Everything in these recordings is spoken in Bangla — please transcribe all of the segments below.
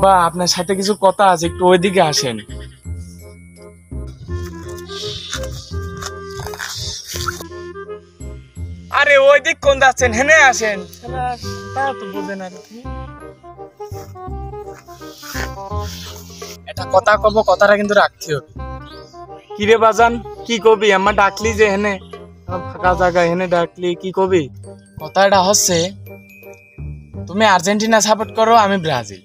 বা আপনার সাথে কিছু কথা আছে, একটু ওইদিকে আসেন। আরে ওই দিক কোন যাচ্ছেন, হেনে আসেন। তা তো বোঝেন আর কি। এটা কথা কব, কথাটা কিন্তু রাখতে হবে। কিরে বাজান, কি কবি? আমার ডাকলি যে হেনে, ফাঁকা জায়গায় হেনে ডাকলি, কি কবি? কথাটা হচ্ছে, তুমি আর্জেন্টিনা সাপোর্ট করো, আমি ব্রাজিল,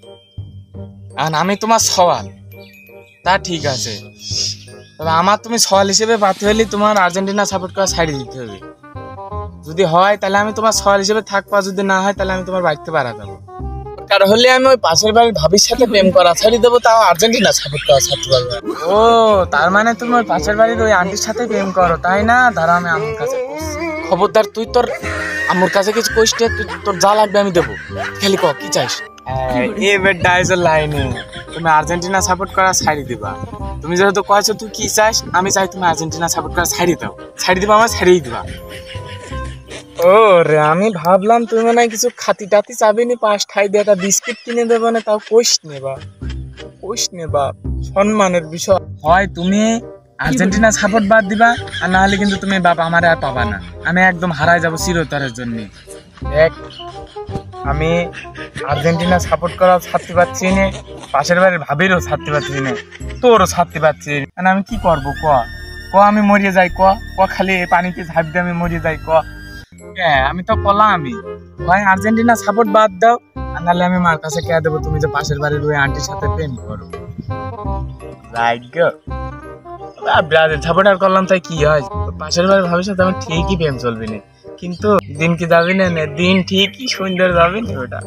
আর আমি তোমার সওয়াল। তা ঠিক আছে, তবে আমার তুমি সওয়াল হিসেবে পাতে হলে তোমার আর্জেন্টিনা সাপোর্ট করা ছাড়িয়ে দিতে হবে। যদি হয় তাহলে আমি তোমার সওয়াল হিসেবে থাকবো, যদি না হয় তাহলে আমি তোমার বাড়িতে পারা যাবো। কারণ হলে আমি ওই পাশের বাড়ির ভাবির সাথে প্রেম করা ছাড়িয়ে দেবো, তাও আর্জেন্টিনা সাপোর্ট করা ছাড়তে পারবো। ও, তার মানে তুমি ওই পাশের বাড়ির ওই আন্টির সাথে প্রেম করো, তাই না? দাঁড়া, আমি আম্মুর কাছে খবরদার, তুই তোর আম্মুর কাছে কিছু কইস না, তুই তোর যা লাগবে আমি দেবো, খালি ক কি চাইস। এবার ডাইজের লাইনে তুমি আর্জেন্টিনা সাপোর্ট করা ছাড়িয়ে দিবা। তুমি যেহেতু কয়েছো তুই কি চাইস, আমি চাই তুমি আর্জেন্টিনা সাপোর্ট করা ছাড়িয়ে দাও। ছাড়িয়ে দিবা, আমার ছাড়িয়ে দিবা। ও রে, আমি ভাবলাম তুমি মনে হয় কিছু খাতি টাতি চাবি নি, পাঁচ ঠাই দিয়ে একটা বিস্কিট কিনে দেবো না, তাও কোষ নেবা। সম্মানের বিষয় হয় তুমি আর্জেন্টিনা সাপোর্ট বাদ দিবা, আর না হলে কিন্তু তুমি বাবা আমার আর পাবা না। আমি একদম হারাই যাবো চিরতরের জন্য। দেখ, আমি আর্জেন্টিনা সাপোর্ট করা ছাড়তে পারছি না, পাশের বাড়ির ভাবিরও ছাড়তে পারছি না, তোরও ছাড়তে পারছি না। আমি কি করবো ক? আমি মরিয়ে যাই ক? খালি পানিতে ঝাঁপ দিয়ে আমি মরিয়ে যাই ক? হ্যাঁ, আমি তো কলা, আমি ভাই আর্জেন্টিনা সাপোর্ট বাদ দাও, আর নাহলে আমি মার কাছে কে দেবো তুমি যে পাশের বাড়ির ওই আন্টির সাথে প্রেম করো। ব্রাজিল সাপোর্ট আর করলাম তাই কি হয়? পাশের বাড়ির ভাবির সাথে আমার ঠিকই প্রেম চলবে না, কিন্তু দিন কি যাবি না, দিন ঠিকই সুন্দর যাবে না ওটা।